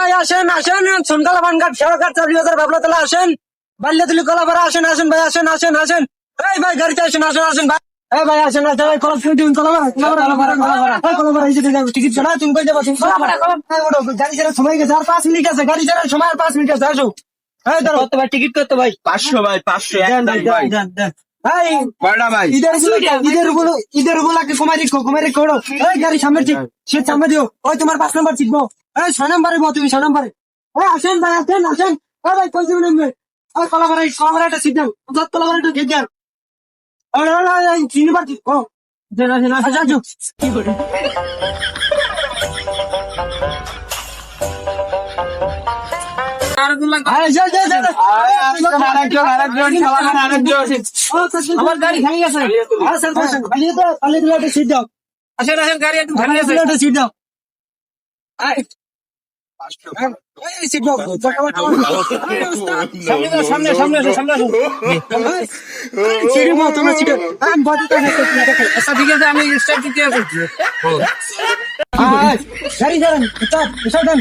ভাই আসেন আসেন সোনকালা বানঘাট শেয়ারঘাট 4000 বাবলাতলা আসেন বাল্যতুলি কলাপাড়া আসেন আসেন ভাই আসেন আসেন আসেন এই ভাই গাড়িতে আসেন আসেন আসেন ভাই এই ভাই আসেন আসেন ভাই কলাপ তুমি কলাপাড়া এই যে টিকিট কাটা তুমি কই যাবা তুমি কলাপাড়া গাড়ি ছাড়া সময় গেছে আর 5 মিনিট আছে গাড়ি ছাড়া সময় আর 5 মিনিট আছে আসো এই ধরো কত ভাই টিকিট কত ভাই 500 ভাই 500 দেন একদম ভাই দেন ভাই কয়টা ভাই ঈদের কমাই রেখো এই গাড়ি সামনে ঠিক সে সামনে দিও ওই তোমার 5 নাম্বার চিকবো এই 6 নাম্বারে বো তুমি 6 নাম্বারে ওই আসেন ভাই আসেন আসেন ওই ভাই কই যাবেন আপনি ওই কলাপাড়াটা সিট দাও কলাপাড়াটা ঠিক দাও ওই চিনিবার ঠিক ও দেন আসেন আসেন আসো কি করে আমার গাড়ি খালি গেছে সিট দাও আসেন আসেন গাড়ি একটু ভালো আছে সিট দাও সিট দাও সামনে সামনে সামনে আসুন সিট দাও তোমার সিট আচ্ছা ঠিক আছে আমি স্টার্ট দিতে আসছি গাড়ি যান স্টার্ট দেন